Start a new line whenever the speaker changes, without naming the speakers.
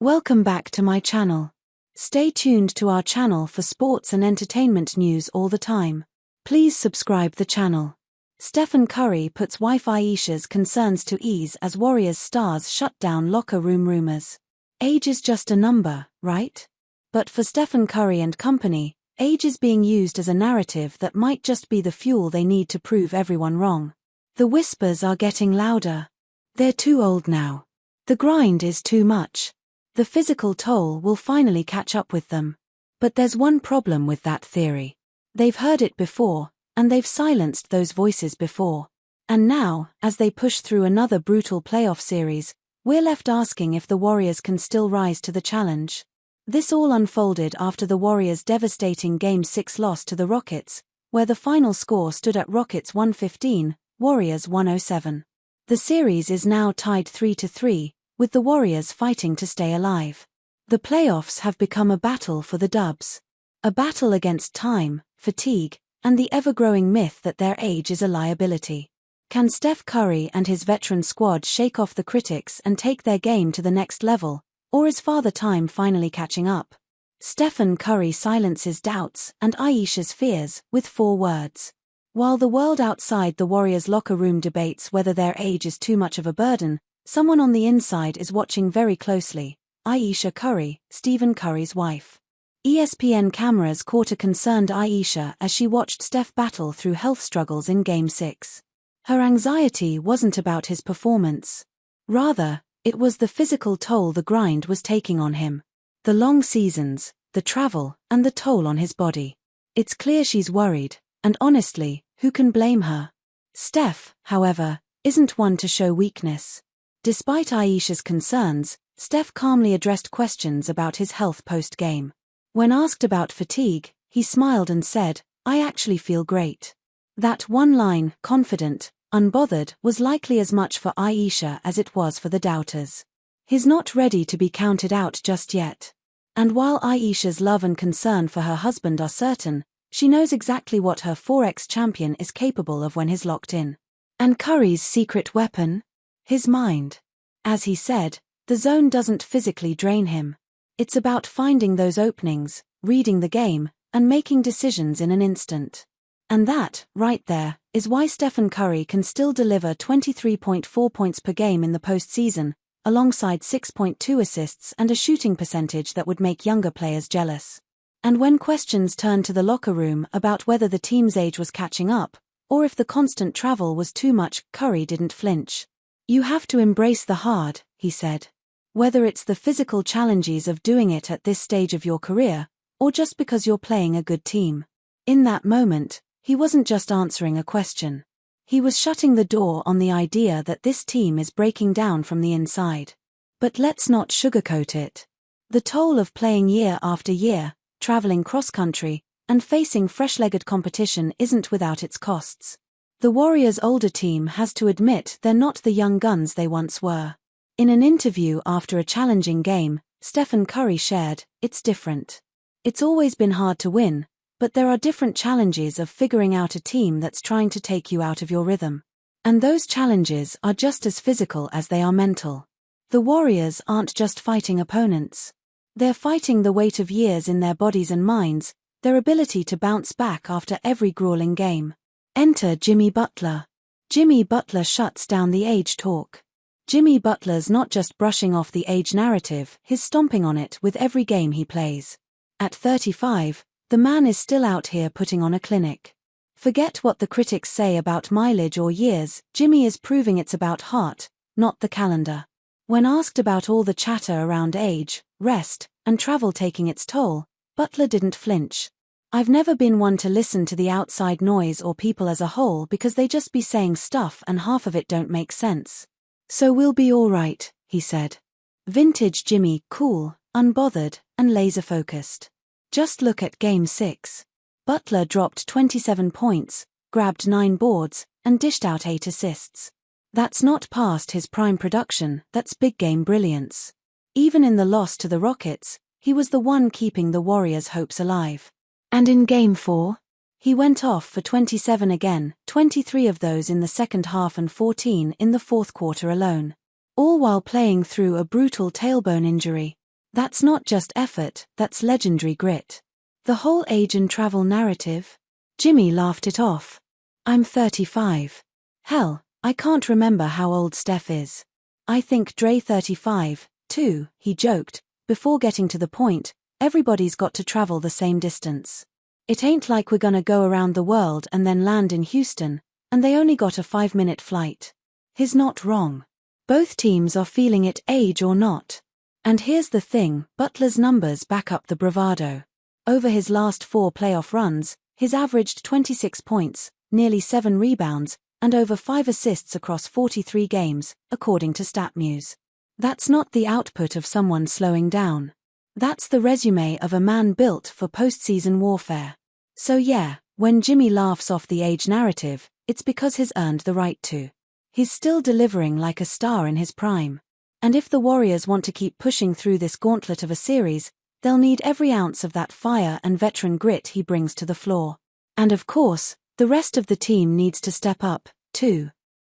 Welcome back to my channel. Stay tuned to our channel for sports and entertainment news all the time. Please subscribe the channel. Stephen Curry puts wife Ayesha's concerns to ease as Warriors stars shut down locker room rumors. Age is just a number, right? But for Stephen Curry and company, age is being used as a narrative that might just be the fuel they need to prove everyone wrong. The whispers are getting louder. They're too old now. The grind is too much. The physical toll will finally catch up with them. But there's one problem with that theory. They've heard it before, and they've silenced those voices before. And now, as they push through another brutal playoff series, we're left asking if the Warriors can still rise to the challenge. This all unfolded after the Warriors' devastating Game 6 loss to the Rockets, where the final score stood at Rockets 115, Warriors 107. The series is now tied 3-3, with the Warriors fighting to stay alive. The playoffs have become a battle for the Dubs. A battle against time, fatigue, and the ever-growing myth that their age is a liability. Can Steph Curry and his veteran squad shake off the critics and take their game to the next level, or is Father Time finally catching up? Stephen Curry silences doubts and Ayesha's fears with 4 words. While the world outside the Warriors' locker room debates whether their age is too much of a burden, someone on the inside is watching very closely. Ayesha Curry, Stephen Curry's wife. ESPN cameras caught a concerned Ayesha as she watched Steph battle through health struggles in Game 6. Her anxiety wasn't about his performance. Rather, it was the physical toll the grind was taking on him. The long seasons, the travel, and the toll on his body. It's clear she's worried, and honestly, who can blame her? Steph, however, isn't one to show weakness. Despite Ayesha's concerns, Steph calmly addressed questions about his health post-game. When asked about fatigue, he smiled and said, "I actually feel great." That one line, confident, unbothered, was likely as much for Ayesha as it was for the doubters. He's not ready to be counted out just yet. And while Ayesha's love and concern for her husband are certain, she knows exactly what her 4x champion is capable of when he's locked in. And Curry's secret weapon? His mind. As he said, the zone doesn't physically drain him. It's about finding those openings, reading the game, and making decisions in an instant. And that, right there, is why Stephen Curry can still deliver 23.4 points per game in the postseason, alongside 6.2 assists and a shooting percentage that would make younger players jealous. And when questions turned to the locker room about whether the team's age was catching up, or if the constant travel was too much, Curry didn't flinch. "You have to embrace the hard," he said. "Whether it's the physical challenges of doing it at this stage of your career, or just because you're playing a good team." In that moment, he wasn't just answering a question. He was shutting the door on the idea that this team is breaking down from the inside. But let's not sugarcoat it. The toll of playing year after year, traveling cross-country, and facing fresh-legged competition isn't without its costs. The Warriors' older team has to admit they're not the young guns they once were. In an interview after a challenging game, Stephen Curry shared, "It's different. It's always been hard to win, but there are different challenges of figuring out a team that's trying to take you out of your rhythm. And those challenges are just as physical as they are mental. The Warriors aren't just fighting opponents. They're fighting the weight of years in their bodies and minds, their ability to bounce back after every grueling game." Enter Jimmy Butler. Jimmy Butler shuts down the age talk. Jimmy Butler's not just brushing off the age narrative, he's stomping on it with every game he plays. At 35, the man is still out here putting on a clinic. Forget what the critics say about mileage or years, Jimmy is proving it's about heart, not the calendar. When asked about all the chatter around age, rest, and travel taking its toll, Butler didn't flinch. "I've never been one to listen to the outside noise or people as a whole because they just be saying stuff and half of it don't make sense. So we'll be alright," he said. Vintage Jimmy, cool, unbothered, and laser-focused. Just look at Game 6. Butler dropped 27 points, grabbed 9 boards, and dished out 8 assists. That's not past his prime production, that's big-game brilliance. Even in the loss to the Rockets, he was the one keeping the Warriors' hopes alive. And in Game 4, he went off for 27 again, 23 of those in the second half and 14 in the fourth quarter alone. All while playing through a brutal tailbone injury. That's not just effort, that's legendary grit. The whole age and travel narrative? Jimmy laughed it off. I'm 35. Hell, I can't remember how old Steph is. I think Dre 35, too, he joked, before getting to the point, everybody's got to travel the same distance. It ain't like we're gonna go around the world and then land in Houston, and they only got a 5-minute flight. He's not wrong. Both teams are feeling it, age or not. And here's the thing, Butler's numbers back up the bravado. Over his last 4 playoff runs, he's averaged 26 points, nearly 7 rebounds, and over 5 assists across 43 games, according to StatMuse. That's not the output of someone slowing down. That's the resume of a man built for postseason warfare. So yeah, when Jimmy laughs off the age narrative, it's because he's earned the right to. He's still delivering like a star in his prime. And if the Warriors want to keep pushing through this gauntlet of a series, they'll need every ounce of that fire and veteran grit he brings to the floor. And of course, the rest of the team needs to step up, too.